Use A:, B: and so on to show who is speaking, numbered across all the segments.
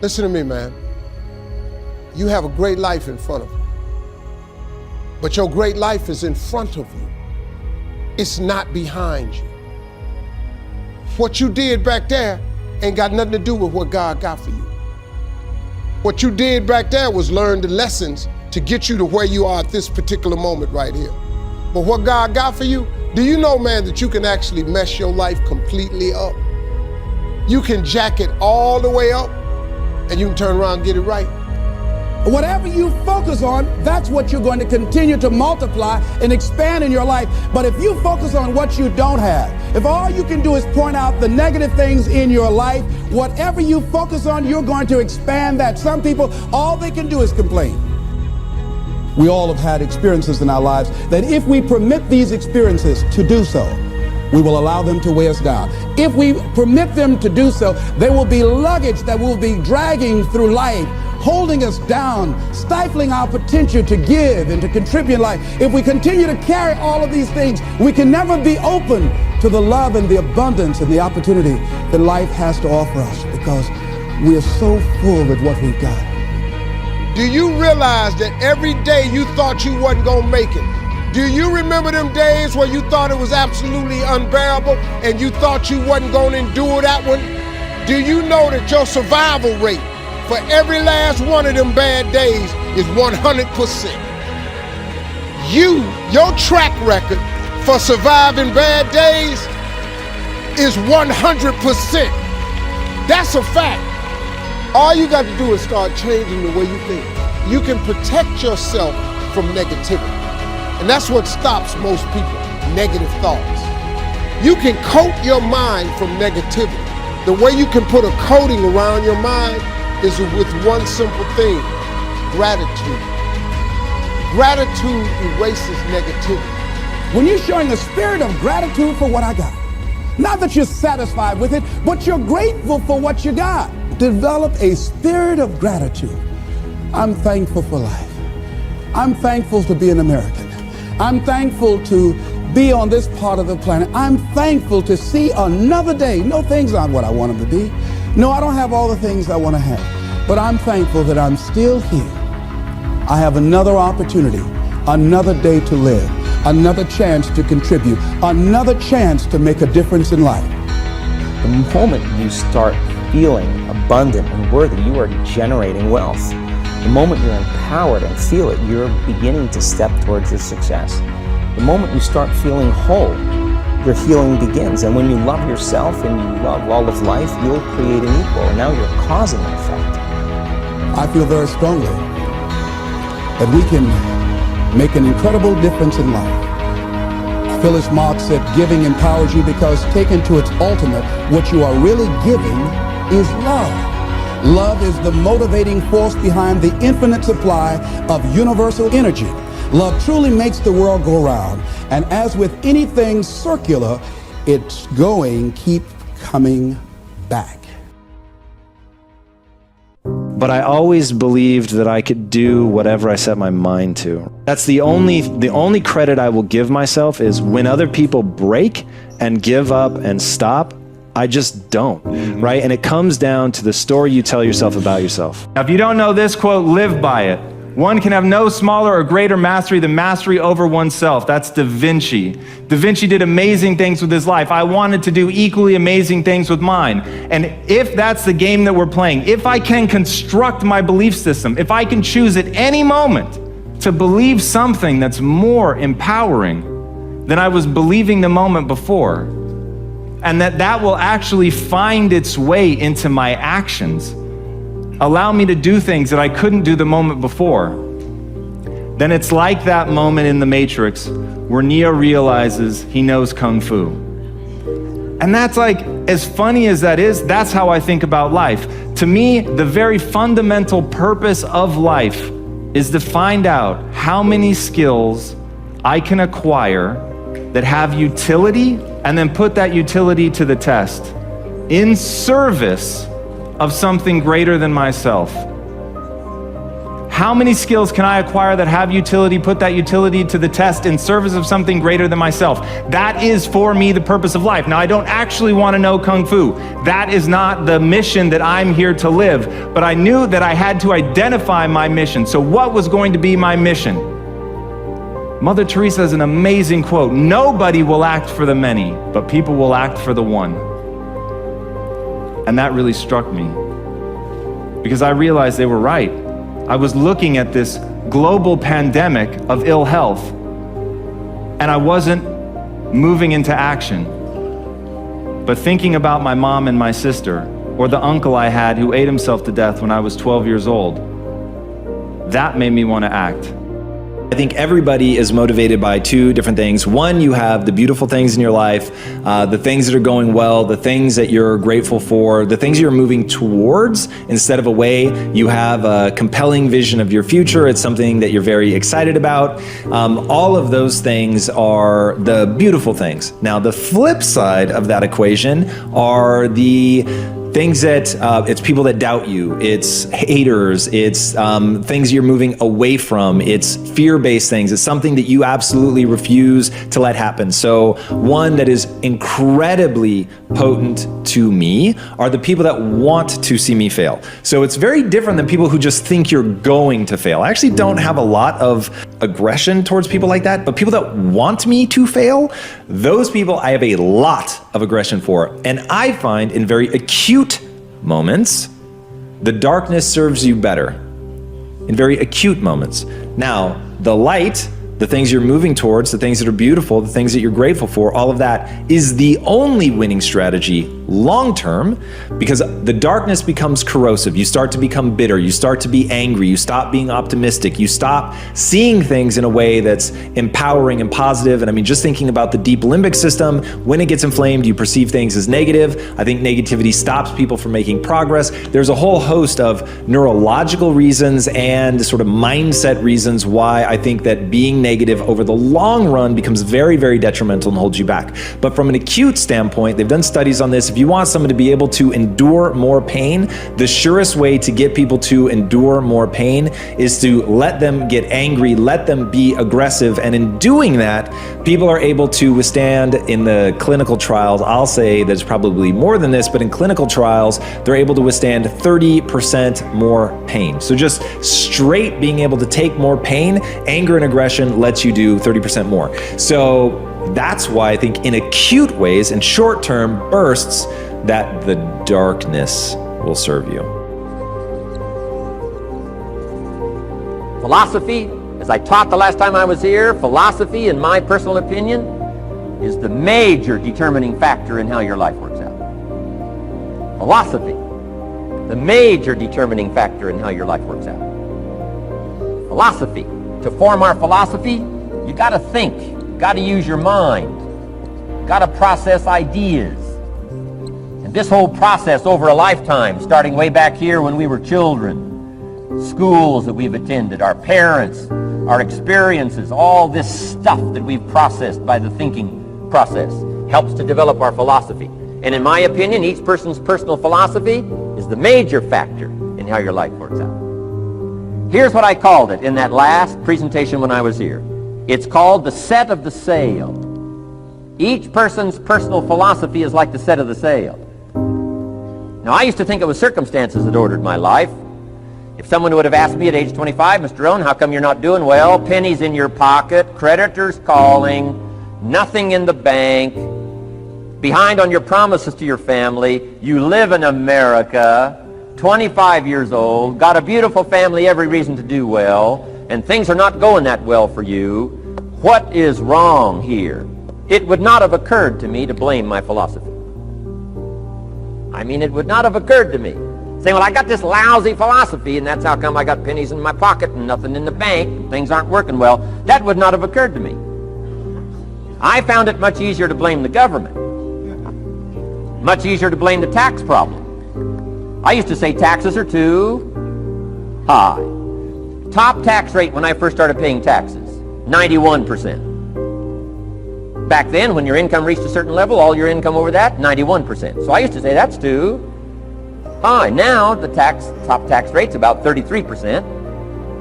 A: Listen to me, man. You have a great life in front of you. But your great life is in front of you. It's not behind you. What you did back there ain't got nothing to do with what God got for you. What you did back there was learn the lessons to get you to where you are at this particular moment right here. But what God got for you, do you know, man, that you can actually mess your life completely up? You can jack it all the way up and you can turn around and get it right.
B: Whatever you focus on, that's what you're going to continue to multiply and expand in your life. But if you focus on what you don't have, if all you can do is point out the negative things in your life, whatever you focus on, you're going to expand that. Some people, all they can do is complain. We all have had experiences in our lives that if we permit these experiences to do so, we will allow them to weigh us down. If we permit them to do so, they will be luggage that we'll be dragging through life, holding us down, stifling our potential to give and to contribute in life. If we continue to carry all of these things, we can never be open to the love and the abundance and the opportunity that life has to offer us, because we are so full with what we've got.
A: Do you realize that every day you thought you wasn't gonna make it? Do you remember them days where you thought it was absolutely unbearable and you thought you wasn't gonna endure that one? Do you know that your survival rate for every last one of them bad days is 100%? Your track record for surviving bad days is 100%. That's a fact. All you got to do is start changing the way you think. You can protect yourself from negativity. And that's what stops most people, negative thoughts. You can coat your mind from negativity. The way you can put a coating around your mind is with one simple thing: gratitude. Gratitude erases negativity.
B: When you're showing a spirit of gratitude for what I got, not that you're satisfied with it, but you're grateful for what you got. Develop a spirit of gratitude. I'm thankful for life. I'm thankful to be an American. I'm thankful to be on this part of the planet. I'm thankful to see another day. No, things aren't what I want them to be. No, I don't have all the things I want to have, but I'm thankful that I'm still here. I have another opportunity, another day to live, another chance to contribute, another chance to make a difference in life.
C: The moment you start feeling abundant and worthy, you are generating wealth. The moment you're empowered and feel it, you're beginning to step towards your success. The moment you start feeling whole, your healing begins. And when you love yourself and you love all of life, you'll create an equal. And now you're causing an effect.
B: I feel very strongly that we can make an incredible difference in life. Phyllis Marx said, giving empowers you because taken to its ultimate, what you are really giving is love. Love is the motivating force behind the infinite supply of universal energy. Love truly makes the world go round. And as with anything circular, it's keep coming back.
D: But I always believed that I could do whatever I set my mind to. That's the only credit I will give myself is when other people break and give up and stop, I just don't, right? And it comes down to the story you tell yourself about yourself.
E: Now, if you don't know this quote, live by it. One can have no smaller or greater mastery than mastery over oneself. That's Da Vinci. Da Vinci did amazing things with his life. I wanted to do equally amazing things with mine. And if that's the game that we're playing, if I can construct my belief system, if I can choose at any moment to believe something that's more empowering than I was believing the moment before, and that will actually find its way into my actions, allow me to do things that I couldn't do the moment before, then it's like that moment in The Matrix where Neo realizes he knows Kung Fu. And that's like, as funny as that is, that's how I think about life. To me, the very fundamental purpose of life is to find out how many skills I can acquire that have utility, and then put that utility to the test in service of something greater than myself. How many skills can I acquire that have utility, put that utility to the test in service of something greater than myself? That is for me the purpose of life. Now, I don't actually want to know Kung Fu. That is not the mission that I'm here to live, but I knew that I had to identify my mission. So what was going to be my mission? Mother Teresa has an amazing quote: nobody will act for the many, but people will act for the one. And that really struck me, because I realized they were right. I was looking at this global pandemic of ill health, and I wasn't moving into action, but thinking about my mom and my sister, or the uncle I had who ate himself to death when I was 12 years old. That made me want to act.
D: I think everybody is motivated by two different things. One, you have the beautiful things in your life, the things that are going well, the things that you're grateful for, the things you're moving towards instead of away. You have a compelling vision of your future. It's something that you're very excited about. All of those things are the beautiful things. Now, the flip side of that equation are the things that, it's people that doubt you, it's haters, it's things you're moving away from, it's fear-based things, it's something that you absolutely refuse to let happen. So one that is incredibly potent to me are the people that want to see me fail. So it's very different than people who just think you're going to fail. I actually don't have a lot of aggression towards people like that, but people that want me to fail, those people I have a lot of aggression for. And I find in very acute moments, the darkness serves you better. In very acute moments. Now, the light, the things you're moving towards, the things that are beautiful, the things that you're grateful for, all of that is the only winning strategy long term, because the darkness becomes corrosive. You start to become bitter. You start to be angry. You stop being optimistic. You stop seeing things in a way that's empowering and positive. And I mean, just thinking about the deep limbic system, when it gets inflamed, you perceive things as negative. I think negativity stops people from making progress. There's a whole host of neurological reasons and sort of mindset reasons why I think that being negative over the long run becomes very, very detrimental and holds you back. But from an acute standpoint, they've done studies on this. If you want someone to be able to endure more pain, the surest way to get people to endure more pain is to let them get angry, let them be aggressive. And in doing that, people are able to withstand, in the clinical trials, I'll say there's probably more than this, but in clinical trials, they're able to withstand 30% more pain. So just straight being able to take more pain, anger and aggression lets you do 30% more. So that's why I think in acute ways, in short-term bursts, that the darkness will serve you.
F: Philosophy, as I taught the last time I was here, philosophy, in my personal opinion, is the major determining factor in how your life works out. Philosophy, the major determining factor in how your life works out. Philosophy. To form our philosophy, you got to think. Got to use your mind, got to process ideas. And this whole process over a lifetime, starting way back here when we were children, schools that we've attended, our parents, our experiences, all this stuff that we've processed by the thinking process helps to develop our philosophy. And in my opinion, each person's personal philosophy is the major factor in how your life works out. Here's what I called it in that last presentation when I was here. It's called the set of the sail. Each person's personal philosophy is like the set of the sail. Now, I used to think it was circumstances that ordered my life. If someone would have asked me at age 25, Mr. Rohn, how come you're not doing well? Pennies in your pocket, creditors calling, nothing in the bank, behind on your promises to your family, you live in America, 25 years old, got a beautiful family, every reason to do well, and things are not going that well for you, what is wrong here? It would not have occurred to me to blame my philosophy. I mean, it would not have occurred to me. Saying, well, I got this lousy philosophy, and that's how come I got pennies in my pocket and nothing in the bank, things aren't working well. That would not have occurred to me. I found it much easier to blame the government. Much easier to blame the tax problem. I used to say taxes are too high. Top tax rate when I first started paying taxes, 91%. Back then, when your income reached a certain level, all your income over that, 91%. So I used to say that's too high. Now, the top tax rate's about 33%.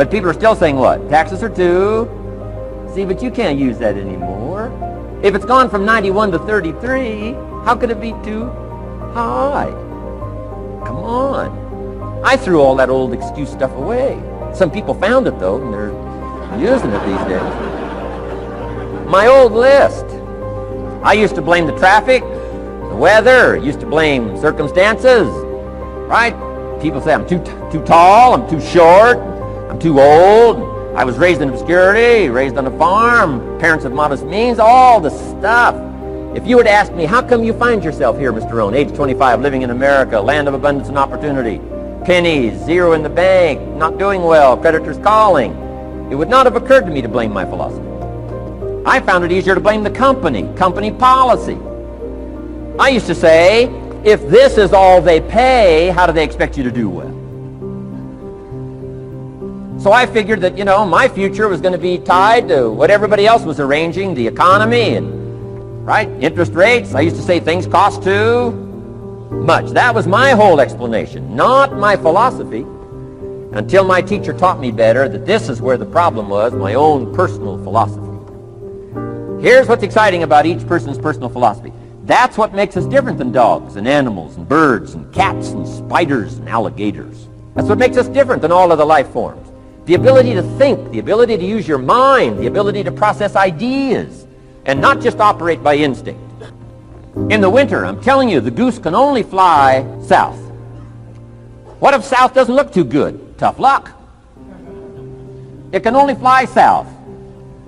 F: But people are still saying what? Taxes are 2. See, but you can't use that anymore. If it's gone from 91 to 33, how could it be too high? Come on. I threw all that old excuse stuff away. Some people found it, though, and they're using it these days. My old list. I used to blame the traffic, the weather, used to blame circumstances, right? People say I'm too tall, I'm too short, I'm too old. I was raised in obscurity, raised on a farm, parents of modest means, all the stuff. If you were to ask me, how come you find yourself here, Mr. Rohn, age 25, living in America, land of abundance and opportunity, pennies, zero in the bank, not doing well, creditors calling, it would not have occurred to me to blame my philosophy. I found it easier to blame the company policy. I used to say, if this is all they pay, how do they expect you to do well? So I figured that, my future was going to be tied to what everybody else was arranging, the economy and, right, interest rates. I used to say things cost too much. That was my whole explanation, not my philosophy, until my teacher taught me better that this is where the problem was, my own personal philosophy. Here's what's exciting about each person's personal philosophy. That's what makes us different than dogs and animals and birds and cats and spiders and alligators. That's what makes us different than all of the life forms. The ability to think, the ability to use your mind, the ability to process ideas, and not just operate by instinct. In the winter, I'm telling you, the goose can only fly south. What if south doesn't look too good? Tough luck. It can only fly south.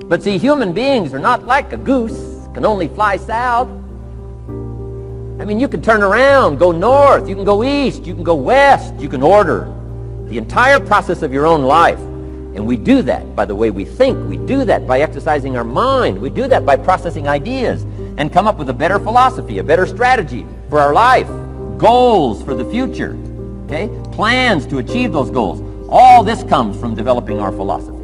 F: But see, human beings are not like a goose, can only fly south. I mean, you can turn around, go north, you can go east, you can go west, you can order the entire process of your own life. And we do that by the way we think. We do that by exercising our mind. We do that by processing ideas and come up with a better philosophy, a better strategy for our life, goals for the future, okay? Plans to achieve those goals. All this comes from developing our philosophy.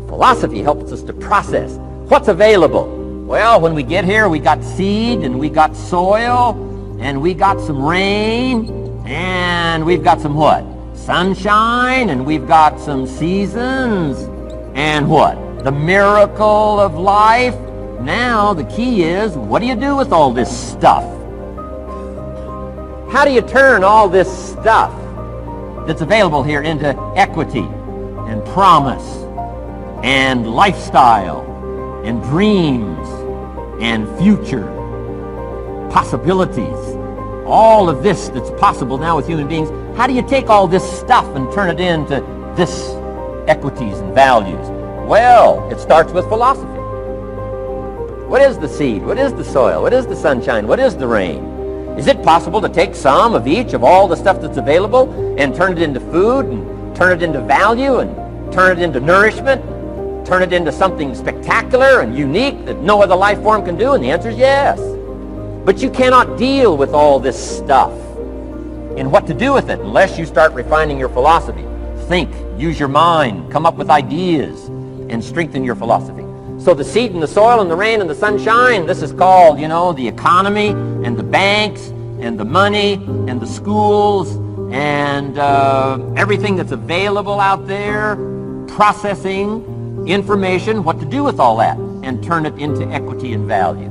F: Philosophy helps us to process what's available. Well, when we get here, we got seed, and we got soil, and we got some rain, and we've got some what? Sunshine, and we've got some seasons, and what? The miracle of life. Now, the key is, what do you do with all this stuff? How do you turn all this stuff that's available here into equity and promise and lifestyle and dreams and future possibilities? All of this that's possible now with human beings, how do you take all this stuff and turn it into this equities and values? Well, it starts with philosophy. What is the seed? What is the soil? What is the sunshine? What is the rain? Is it possible to take some of each of all the stuff that's available and turn it into food and turn it into value and turn it into nourishment, turn it into something spectacular and unique that no other life form can do? And the answer is yes. But you cannot deal with all this stuff and what to do with it unless you start refining your philosophy. Think, use your mind, come up with ideas, and strengthen your philosophy. So the seed and the soil and the rain and the sunshine, this is called, the economy and the banks and the money and the schools and everything that's available out there, processing information, what to do with all that, and turn it into equity and value.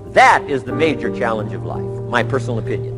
F: That is the major challenge of life, my personal opinion.